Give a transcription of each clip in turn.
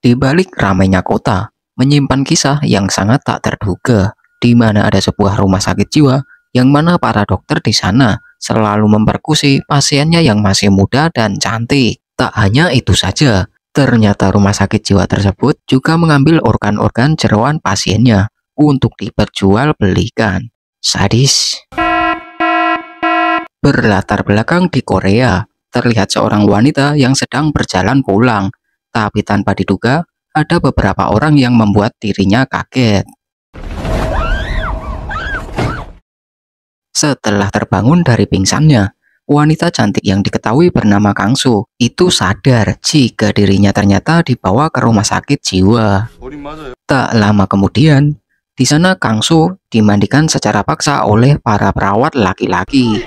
Di balik ramainya kota, menyimpan kisah yang sangat tak terduga, di mana ada sebuah rumah sakit jiwa yang mana para dokter di sana selalu memperkusi pasiennya yang masih muda dan cantik. Tak hanya itu saja, ternyata rumah sakit jiwa tersebut juga mengambil organ-organ jeroan pasiennya untuk diperjualbelikan. Sadis. Berlatar belakang di Korea, terlihat seorang wanita yang sedang berjalan pulang, tapi tanpa diduga ada beberapa orang yang membuat dirinya kaget. Setelah terbangun dari pingsannya, wanita cantik yang diketahui bernama Kangsu itu sadar jika dirinya ternyata dibawa ke rumah sakit jiwa. Tak lama kemudian, di sana Kangsu dimandikan secara paksa oleh para perawat laki-laki.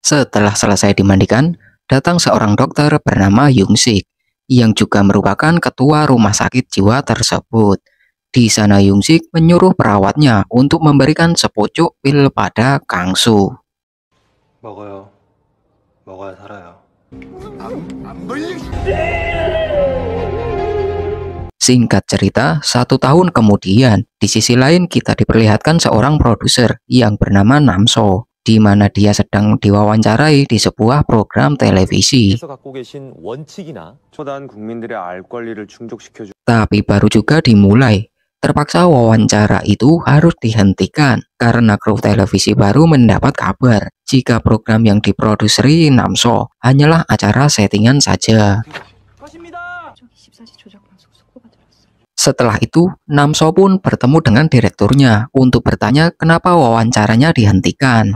Setelah selesai dimandikan, datang seorang dokter bernama Young-sik yang juga merupakan ketua rumah sakit jiwa tersebut. Di sana Young-sik menyuruh perawatnya untuk memberikan sepucuk pil pada Kangsu. 먹어요. 먹어야 살아요. Singkat cerita, 1 tahun kemudian, di sisi lain kita diperlihatkan seorang produser yang bernama Namso, di mana dia sedang diwawancarai di sebuah program televisi. Tapi baru juga dimulai, terpaksa wawancara itu harus dihentikan karena kru televisi baru mendapat kabar jika program yang diproduseri Namso hanyalah acara settingan saja. Setelah itu, Namso pun bertemu dengan direkturnya untuk bertanya kenapa wawancaranya dihentikan.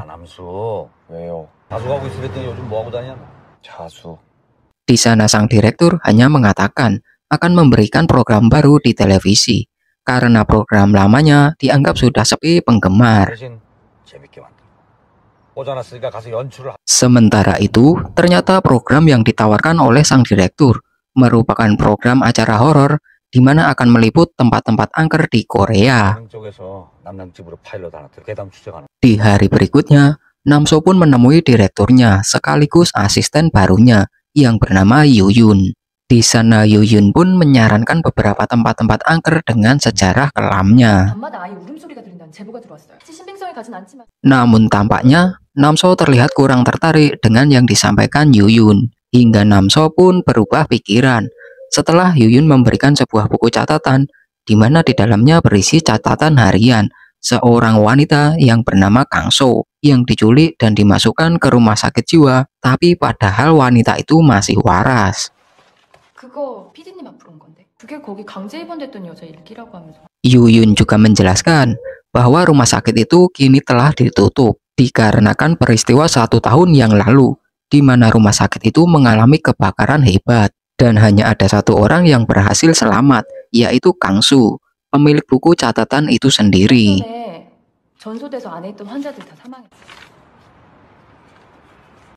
Di sana sang direktur hanya mengatakan akan memberikan program baru di televisi karena program lamanya dianggap sudah sepi penggemar. Sementara itu, ternyata program yang ditawarkan oleh sang direktur merupakan program acara horor di mana akan meliput tempat-tempat angker di Korea. Di hari berikutnya, Namso pun menemui direkturnya sekaligus asisten barunya yang bernama Yuyun. Di sana Yuyun pun menyarankan beberapa tempat-tempat angker dengan sejarah kelamnya. Namun tampaknya Namso terlihat kurang tertarik dengan yang disampaikan Yuyun, hingga Namso pun berubah pikiran setelah Yuyun memberikan sebuah buku catatan di mana di dalamnya berisi catatan harian seorang wanita yang bernama Kangso yang diculik dan dimasukkan ke rumah sakit jiwa, tapi padahal wanita itu masih waras. Yuyun juga menjelaskan bahwa rumah sakit itu kini telah ditutup dikarenakan peristiwa 1 tahun yang lalu di mana rumah sakit itu mengalami kebakaran hebat. Dan hanya ada 1 orang yang berhasil selamat, yaitu Kangsu, pemilik buku catatan itu sendiri.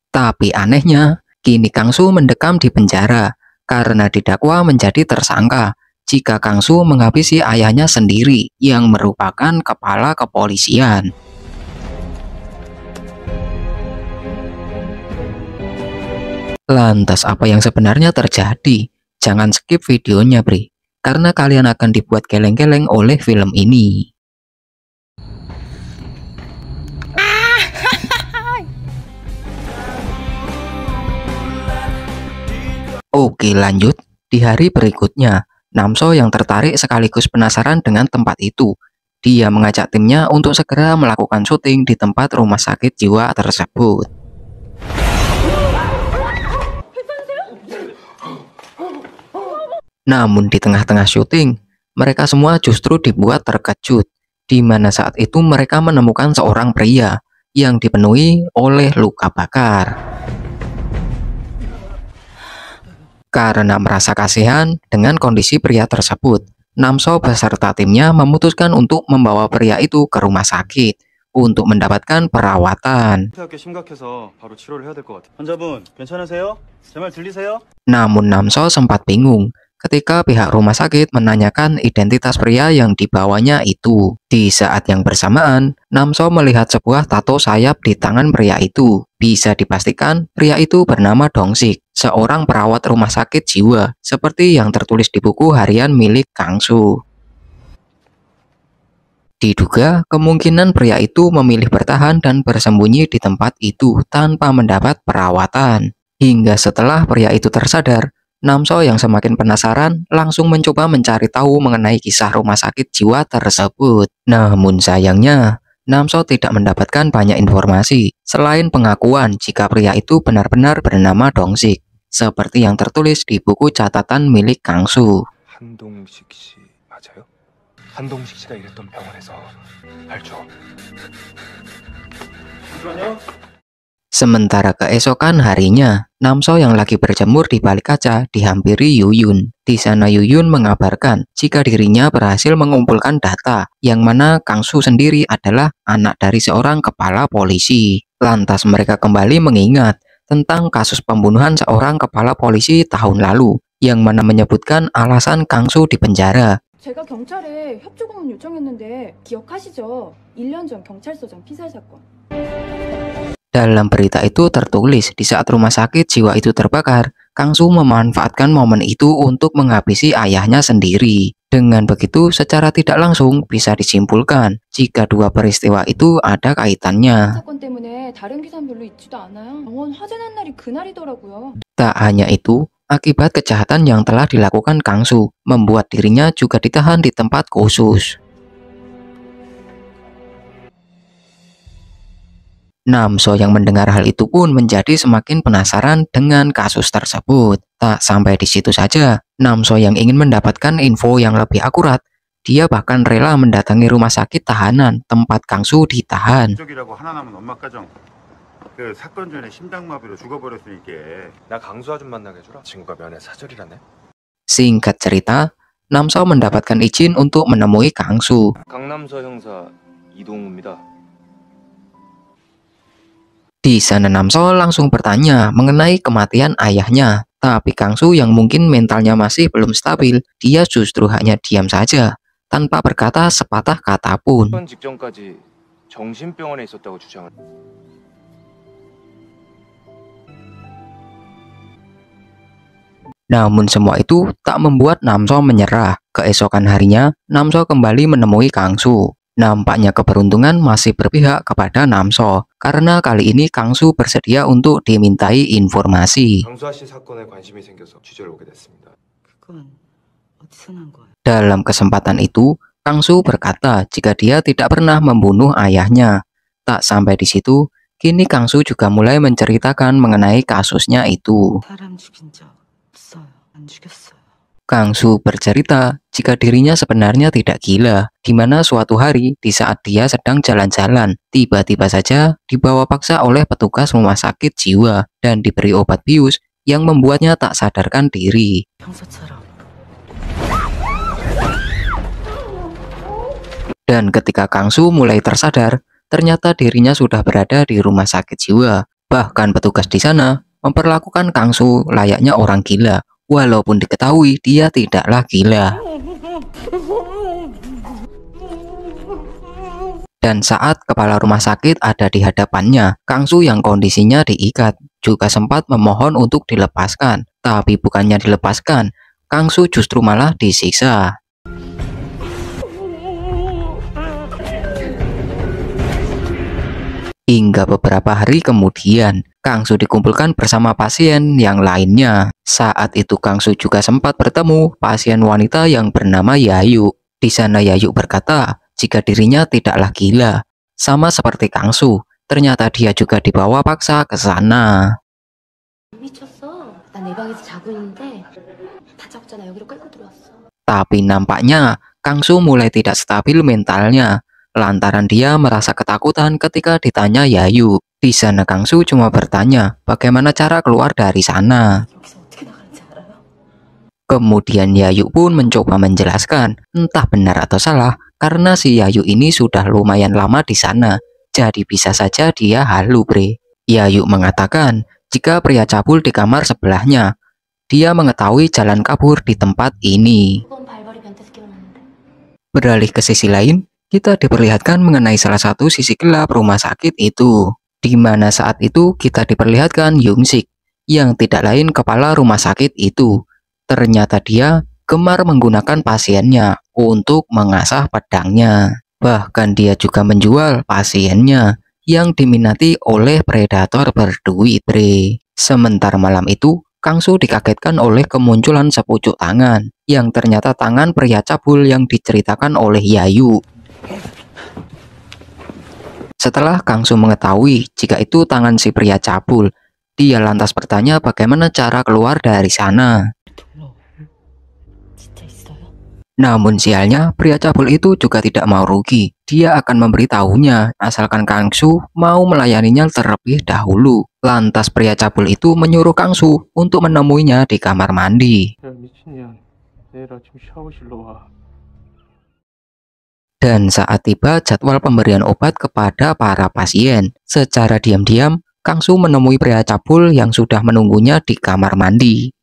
Tapi anehnya, kini Kangsu mendekam di penjara karena didakwa menjadi tersangka jika Kangsu menghabisi ayahnya sendiri yang merupakan kepala kepolisian. Lantas apa yang sebenarnya terjadi? Jangan skip videonya, Bre, karena kalian akan dibuat geleng-geleng oleh film ini. Oke, lanjut. Di hari berikutnya, Namso yang tertarik sekaligus penasaran dengan tempat itu. Dia mengajak timnya untuk segera melakukan syuting di tempat rumah sakit jiwa tersebut. Namun di tengah-tengah syuting, mereka semua justru dibuat terkejut, di mana saat itu mereka menemukan seorang pria yang dipenuhi oleh luka bakar. Karena merasa kasihan dengan kondisi pria tersebut, Namso beserta timnya memutuskan untuk membawa pria itu ke rumah sakit untuk mendapatkan perawatan. Namun Namso sempat bingung ketika pihak rumah sakit menanyakan identitas pria yang dibawanya itu. Di saat yang bersamaan, Namso melihat sebuah tato sayap di tangan pria itu. Bisa dipastikan pria itu bernama Dongsik, seorang perawat rumah sakit jiwa, seperti yang tertulis di buku harian milik Kangsu. Diduga kemungkinan pria itu memilih bertahan dan bersembunyi di tempat itu tanpa mendapat perawatan. Hingga setelah pria itu tersadar, Namso yang semakin penasaran langsung mencoba mencari tahu mengenai kisah rumah sakit jiwa tersebut. Namun sayangnya, Namso tidak mendapatkan banyak informasi selain pengakuan jika pria itu benar-benar bernama Dongsik, seperti yang tertulis di buku catatan milik Kangsu. 한동식 씨 맞아요? 한동식 씨가 일했던 병원에서 알죠? 잠시만요. Sementara keesokan harinya, Namso yang lagi berjemur di balik kaca dihampiri Yuyun. Di sana Yuyun mengabarkan jika dirinya berhasil mengumpulkan data, yang mana Kangsu sendiri adalah anak dari seorang kepala polisi. Lantas mereka kembali mengingat tentang kasus pembunuhan seorang kepala polisi tahun lalu, yang mana menyebutkan alasan Kangsu dipenjara. 제가 경찰에 협조금을 요청했는데 기억하시죠? 1년 전 경찰서장 피살 사건. Dalam berita itu tertulis di saat rumah sakit jiwa itu terbakar, Kangsu memanfaatkan momen itu untuk menghabisi ayahnya sendiri. Dengan begitu, secara tidak langsung bisa disimpulkan jika dua peristiwa itu ada kaitannya. 사건 때문에 다른 기사는 별로 있지도 않아요. 병원 화재 난 날이 그날이더라고요. Tak hanya itu, akibat kejahatan yang telah dilakukan Kangsu, membuat dirinya juga ditahan di tempat khusus. Namso yang mendengar hal itu pun menjadi semakin penasaran dengan kasus tersebut. Tak sampai di situ saja, Namso yang ingin mendapatkan info yang lebih akurat, dia bahkan rela mendatangi rumah sakit tahanan tempat Kangsu ditahan. 그 사건 전에 심장마비로 죽어버렸으니까. 나 강수 아줌 만나게 해주라. 친구가 면회 사절이라네. Singkat cerita, Namso mendapatkan izin untuk menemui Kangsu. 강남서 형사 이동우입니다. Di sana Namso langsung bertanya mengenai kematian ayahnya. Tapi Kangsu yang mungkin mentalnya masih belum stabil, dia justru hanya diam saja, tanpa berkata sepatah kata pun. 사건 직전까지 정신병원에 있었다고 주장을. Namun semua itu tak membuat Namso menyerah. Keesokan harinya, Namso kembali menemui Kangsu. Nampaknya keberuntungan masih berpihak kepada Namso, karena kali ini Kangsu bersedia untuk dimintai informasi. 강수아 씨 사건에 관심이 생겨서 취재를 오게 됐습니다. 그건 어디서 난 거야? Dalam kesempatan itu, Kangsu berkata jika dia tidak pernah membunuh ayahnya. Tak sampai di situ, kini Kangsu juga mulai menceritakan mengenai kasusnya itu. 사람 죽인 적 없어요. 안 죽였어요. Kangsu bercerita jika dirinya sebenarnya tidak gila, di mana suatu hari di saat dia sedang jalan-jalan, tiba-tiba saja dibawa paksa oleh petugas rumah sakit jiwa dan diberi obat bius yang membuatnya tak sadarkan diri. 평소처럼. Dan ketika Kangsu mulai tersadar, ternyata dirinya sudah berada di rumah sakit jiwa. Bahkan petugas di sana memperlakukan Kangsu layaknya orang gila, walaupun diketahui dia tidaklah gila. Dan saat kepala rumah sakit ada di hadapannya, Kangsu yang kondisinya diikat juga sempat memohon untuk dilepaskan. Tapi bukannya dilepaskan, Kangsu justru malah disiksa. Hingga beberapa hari kemudian, Kangsu dikumpulkan bersama pasien yang lainnya. Saat itu Kangsu juga sempat bertemu pasien wanita yang bernama Yayu. Di sana Yayu berkata jika dirinya tidaklah gila. Sama seperti Kangsu, ternyata dia juga dibawa paksa ke sana. 미쳤어. 난 내 방에서 자고 있는데 다 자고잖아. 여기로 끌고 들어왔어. Tapi nampaknya Kangsu mulai tidak stabil mentalnya, lantaran dia merasa ketakutan ketika ditanya Yayu. Di sana Kangsu cuma bertanya bagaimana cara keluar dari sana. 여기서 어떻게 나가는지 알아요? Kemudian Yayu pun mencoba menjelaskan, entah benar atau salah, karena si Yayu ini sudah lumayan lama di sana, jadi bisa saja dia halu bre. Yayu mengatakan jika pria cabul di kamar sebelahnya, dia mengetahui jalan kabur di tempat ini. 그건 발발이 변태에서 깨어났는데. Beralih ke sisi lain, kita diperlihatkan mengenai salah satu sisi gelap rumah sakit itu, di mana saat itu kita diperlihatkan Young-sik, yang tidak lain kepala rumah sakit itu. Ternyata dia gemar menggunakan pasiennya untuk mengasah pedangnya. Bahkan dia juga menjual pasiennya yang diminati oleh predator berduit, bre. Sementara malam itu, Kangsu dikagetkan oleh kemunculan sepucuk tangan, yang ternyata tangan pria cabul yang diceritakan oleh Yayu. Setelah Kangsu mengetahui jika itu tangan si pria cabul, dia lantas bertanya bagaimana cara keluar dari sana. 몰라. 진짜 있어요? Namun sialnya, pria cabul itu juga tidak mau rugi. Dia akan memberitahunya asalkan Kangsu mau melayaninya terlebih dahulu. Lantas pria cabul itu menyuruh Kangsu untuk menemuinya di kamar mandi. 야 미친년, 내일 아침 샤워실로 와. Dan saat tiba jadwal pemberian obat kepada para pasien, secara diam-diam Kangsu menemui pria cabul yang sudah menunggunya di kamar mandi.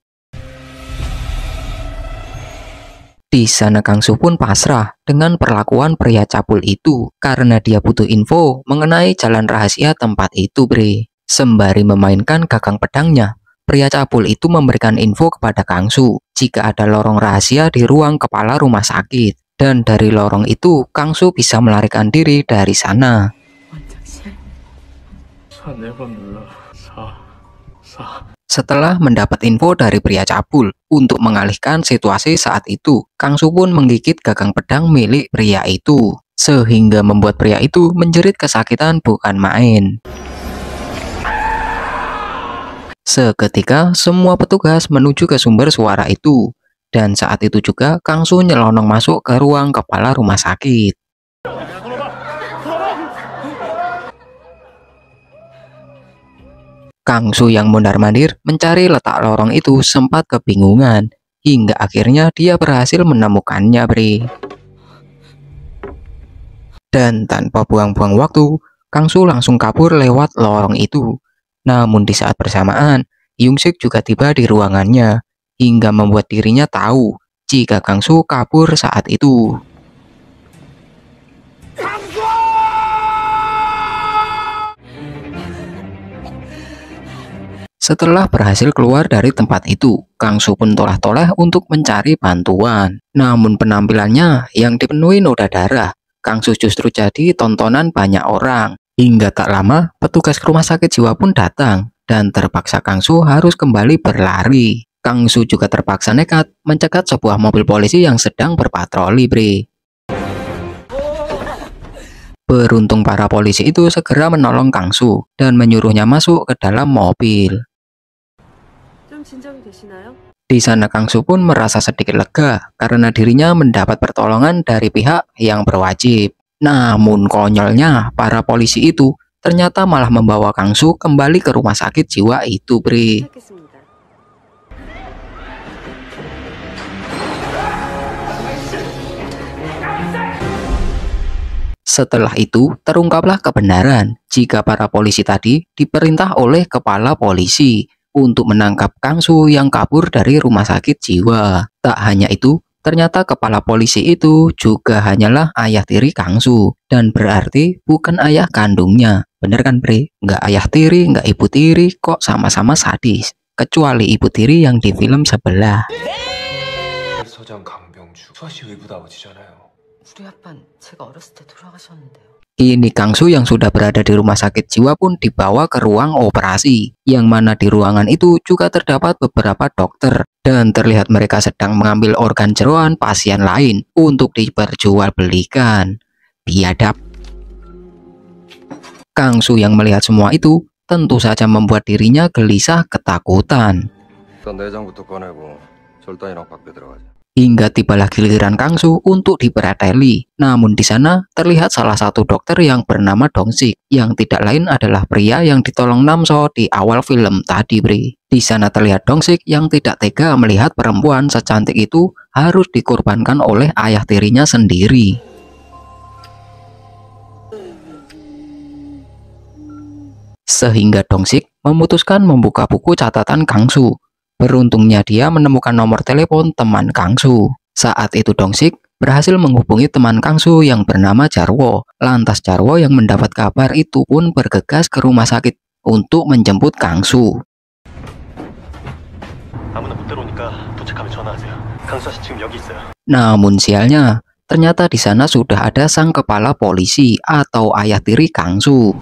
Di sana Kangsu pun pasrah dengan perlakuan pria cabul itu karena dia butuh info mengenai jalan rahasia tempat itu, bre. Sembari memainkan gagang pedangnya, pria cabul itu memberikan info kepada Kangsu jika ada lorong rahasia di ruang kepala rumah sakit. Dan dari lorong itu, Kangsu bisa melarikan diri dari sana. 원장실. 4 4번 눌러. 4. Setelah mendapat info dari pria cabul untuk mengalihkan situasi saat itu, Kangsu pun menggigit gagang pedang milik pria itu, sehingga membuat pria itu menjerit kesakitan bukan main. Seketika, semua petugas menuju ke sumber suara itu. Dan saat itu juga Kangsu nyelonong masuk ke ruang kepala rumah sakit. Kangsu yang mondar-mandir mencari letak lorong itu sempat kebingungan, hingga akhirnya dia berhasil menemukannya, bre. Dan tanpa buang-buang waktu, Kangsu langsung kabur lewat lorong itu. Namun di saat bersamaan, Young-sik juga tiba di ruangannya, hingga membuat dirinya tahu jika Kangsu kabur saat itu. Setelah berhasil keluar dari tempat itu, Kangsu pun toleh-toleh untuk mencari bantuan. Namun penampilannya yang dipenuhi noda darah, Kangsu justru jadi tontonan banyak orang. Hingga tak lama, petugas rumah sakit jiwa pun datang, dan terpaksa Kangsu harus kembali berlari. Kangsu juga terpaksa nekat mencegat sebuah mobil polisi yang sedang berpatroli, bre. Beruntung para polisi itu segera menolong Kangsu dan menyuruhnya masuk ke dalam mobil. Di sana Kangsu pun merasa sedikit lega karena dirinya mendapat pertolongan dari pihak yang berwajib. Namun konyolnya, para polisi itu ternyata malah membawa Kangsu kembali ke rumah sakit jiwa itu, bre. Setelah itu, terungkaplah kebenaran jika para polisi tadi diperintah oleh kepala polisi untuk menangkap Kangsu yang kabur dari rumah sakit jiwa. Tak hanya itu, ternyata kepala polisi itu juga hanyalah ayah tiri Kangsu, dan berarti bukan ayah kandungnya. Bener kan, bre? Nggak ayah tiri, nggak ibu tiri, kok sama-sama sadis. Kecuali ibu tiri yang di film sebelah. 서장 강병주, 수아씨 외부다 아버지잖아요. 우리 아빠는 제가 어렸을 때 돌아가셨는데요. Kini Kangsu yang sudah berada di rumah sakit jiwa pun dibawa ke ruang operasi, yang mana di ruangan itu juga terdapat beberapa dokter, dan terlihat mereka sedang mengambil organ jeroan pasien lain untuk diperjualbelikan. Biadab. Kangsu yang melihat semua itu tentu saja membuat dirinya gelisah ketakutan. 일단 내장부터 꺼내고 절단이랑 밖에 들어가자. Hingga tibalah giliran Kangsu untuk dipreteli. Namun di sana terlihat salah satu dokter yang bernama Dong-sik, yang tidak lain adalah pria yang ditolong Namso di awal film tadi, bre. Di sana terlihat Dong-sik yang tidak tega melihat perempuan secantik itu harus dikorbankan oleh ayah tirinya sendiri. Sehingga Dong-sik memutuskan membuka buku catatan Kangsu Beruntungnya dia menemukan nomor telepon teman Kangsu. Saat itu Dongsik berhasil menghubungi teman Kangsu yang bernama Jarwo. Lantas Jarwo yang mendapat kabar itu pun bergegas ke rumah sakit untuk menjemput Kangsu. Namun sialnya, ternyata di sana sudah ada sang kepala polisi atau ayah tiri Kangsu.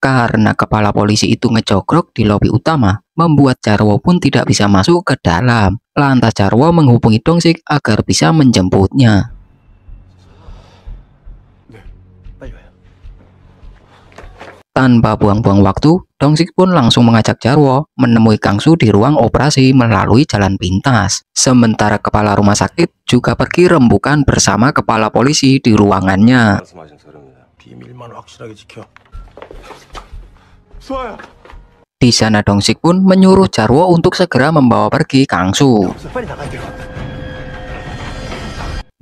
Karena kepala polisi itu ngejogrok di lobi utama, membuat Jarwo pun tidak bisa masuk ke dalam. Lantas Jarwo menghubungi Dongsik agar bisa menjemputnya. Tanpa buang-buang waktu, Dongsik pun langsung mengajak Jarwo menemui Kangsu di ruang operasi melalui jalan pintas. Sementara kepala rumah sakit juga pergi rembukan bersama kepala polisi di ruangannya. Di sana Dongsik pun menyuruh Jarwo untuk segera membawa pergi Kangsu.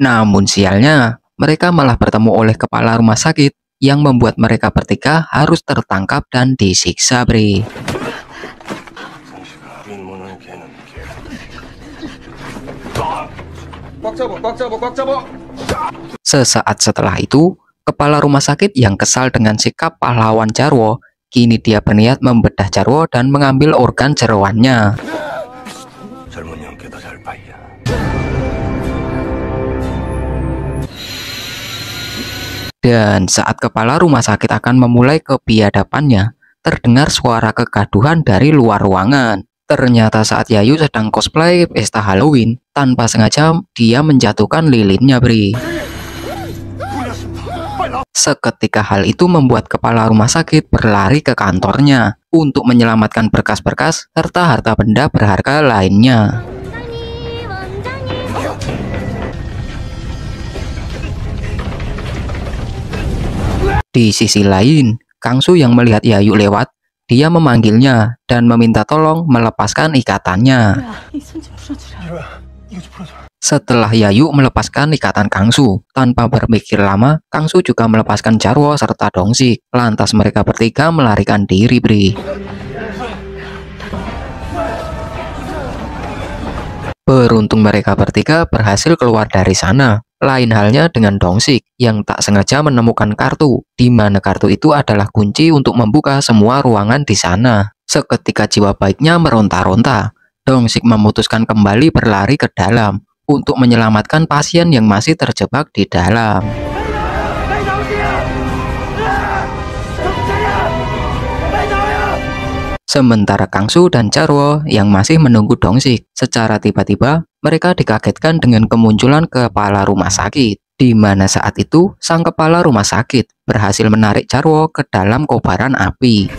Namun sialnya, mereka malah bertemu oleh kepala rumah sakit yang membuat mereka bertiga harus tertangkap dan disiksa, Bre. Sesaat setelah itu, kepala rumah sakit yang kesal dengan sikap pahlawan Jarwo, kini dia berniat membedah Jarwo dan mengambil organ jeroannya. Dan saat kepala rumah sakit akan memulai kebiadabannya, terdengar suara kegaduhan dari luar ruangan. Ternyata saat Yayu sedang cosplay pesta Halloween, tanpa sengaja dia menjatuhkan lilinnya, Bri. Seketika hal itu membuat kepala rumah sakit berlari ke kantornya untuk menyelamatkan berkas-berkas serta harta benda berharga lainnya. Di sisi lain, Kangsu yang melihat Yayu lewat, dia memanggilnya dan meminta tolong melepaskan ikatannya. Setelah Yayu melepaskan ikatan Kangsu, tanpa berpikir lama, Kangsu juga melepaskan Jarwo serta Dongsik. Lantas mereka bertiga melarikan diri, Bri. Beruntung mereka bertiga berhasil keluar dari sana. Lain halnya dengan Dongsik yang tak sengaja menemukan kartu, di mana kartu itu adalah kunci untuk membuka semua ruangan di sana. Seketika jiwa baiknya meronta-ronta, Dongsik memutuskan kembali berlari ke dalam untuk menyelamatkan pasien yang masih terjebak di dalam. Sementara Kangsu dan Jarwo yang masih menunggu Dongsik, secara tiba-tiba mereka dikagetkan dengan kemunculan kepala rumah sakit, di mana saat itu sang kepala rumah sakit berhasil menarik Jarwo ke dalam kobaran api.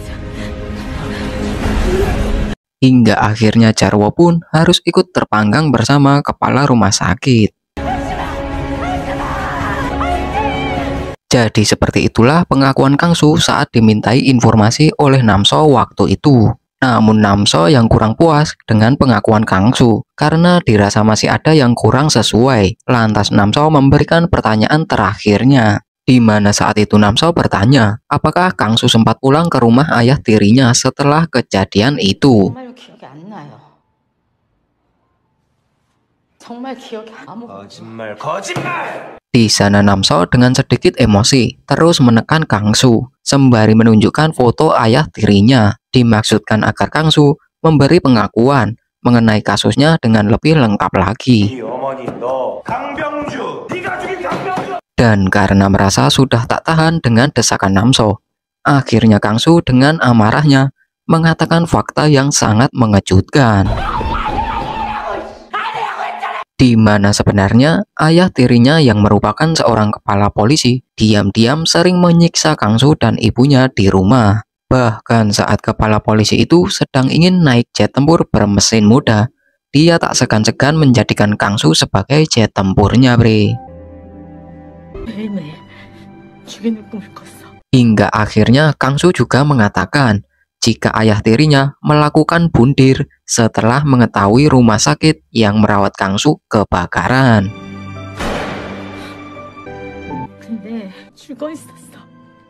Hingga akhirnya Jarwo pun harus ikut terpanggang bersama kepala rumah sakit. Jadi seperti itulah pengakuan Kangsu saat dimintai informasi oleh Namso waktu itu. Namun Namso yang kurang puas dengan pengakuan Kangsu karena dirasa masih ada yang kurang sesuai. Lantas Namso memberikan pertanyaan terakhirnya, di mana saat itu Namso bertanya, apakah Kangsu sempat pulang ke rumah ayah tirinya setelah kejadian itu. Di sana Namso dengan sedikit emosi terus menekan Kangsu sembari menunjukkan foto ayah tirinya, dimaksudkan agar Kangsu memberi pengakuan mengenai kasusnya dengan lebih lengkap lagi. Dan karena merasa sudah tak tahan dengan desakan Namso, akhirnya Kangsu dengan amarahnya mengatakan fakta yang sangat mengejutkan, di mana sebenarnya ayah tirinya yang merupakan seorang kepala polisi diam-diam sering menyiksa Kangsu dan ibunya di rumah. Bahkan saat kepala polisi itu sedang ingin naik jet tempur bermesin muda, dia tak segan-segan menjadikan Kangsu sebagai jet tempurnya, Bre. Hingga akhirnya Kangsu juga mengatakan jika ayah tirinya melakukan bundir setelah mengetahui rumah sakit yang merawat Kangsu kebakaran.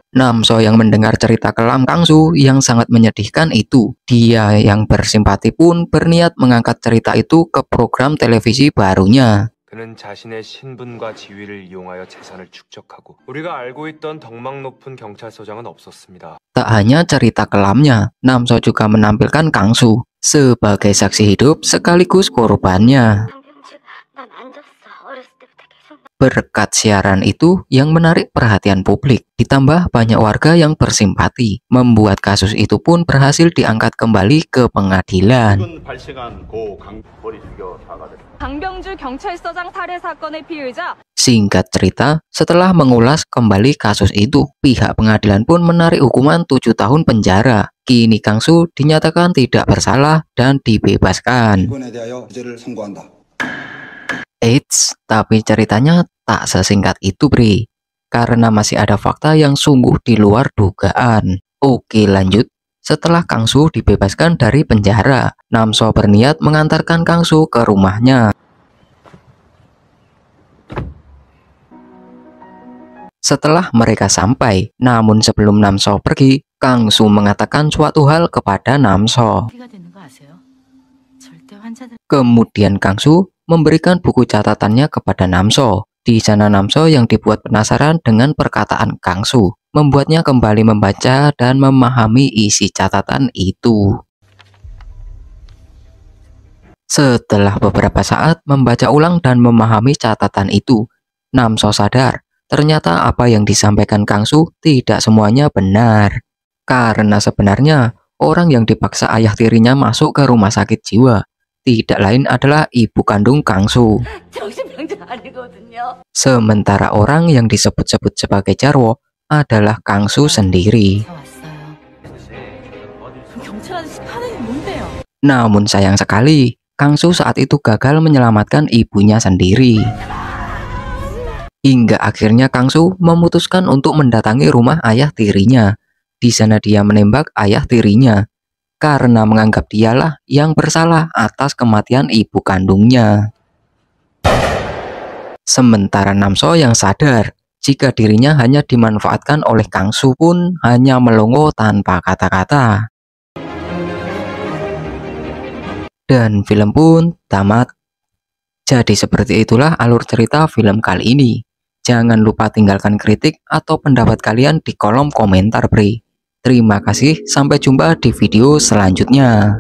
Namso yang mendengar cerita kelam Kangsu yang sangat menyedihkan itu, dia yang bersimpati pun berniat mengangkat cerita itu ke program televisi barunya. 그는 자신의 신분과 지위를 이용하여 재산을 축적하고 우리가 알고 있던 덕망 높은 경찰서장은 없었습니다. Tak hanya cerita kelamnya, Namso juga menampilkan Kangsu sebagai saksi hidup sekaligus korbannya. Berkat siaran itu yang menarik perhatian publik, ditambah banyak warga yang bersimpati, membuat kasus itu pun berhasil diangkat kembali ke pengadilan. 강병주 경찰서장 살해 사건의 피의자. Singkat cerita, setelah mengulas kembali kasus itu, pihak pengadilan pun menarik hukuman 7 tahun penjara. Kini Kangsu dinyatakan tidak bersalah dan dibebaskan. Eits, tapi ceritanya tak sesingkat itu, Bre. Karena masih ada fakta yang sungguh di luar dugaan. Oke, lanjut. Setelah Kangsu dibebaskan dari penjara, Namso berniat mengantarkan Kangsu ke rumahnya. Setelah mereka sampai, namun sebelum Namso pergi, Kangsu mengatakan suatu hal kepada Namso. Kemudian Kangsu memberikan buku catatannya kepada Namso. Di sana Namso yang dibuat penasaran dengan perkataan Kangsu, membuatnya kembali membaca dan memahami isi catatan itu. Setelah beberapa saat membaca ulang dan memahami catatan itu, Namso sadar ternyata apa yang disampaikan Kangsu tidak semuanya benar. Karena sebenarnya orang yang dipaksa ayah tirinya masuk ke rumah sakit jiwa tidak lain adalah ibu kandung Kangsu. Sementara orang yang disebut-sebut sebagai Jarwo adalah Kangsu sendiri. Namun sayang sekali, Kangsu saat itu gagal menyelamatkan ibunya sendiri. Hingga akhirnya Kangsu memutuskan untuk mendatangi rumah ayah tirinya. Di sana dia menembak ayah tirinya karena menganggap dialah yang bersalah atas kematian ibu kandungnya. Sementara Namso yang sadar jika dirinya hanya dimanfaatkan oleh Kangsu pun hanya melongo tanpa kata-kata. Dan film pun tamat. Jadi seperti itulah alur cerita film kali ini. Jangan lupa tinggalkan kritik atau pendapat kalian di kolom komentar, Bre. Terima kasih, sampai jumpa di video selanjutnya.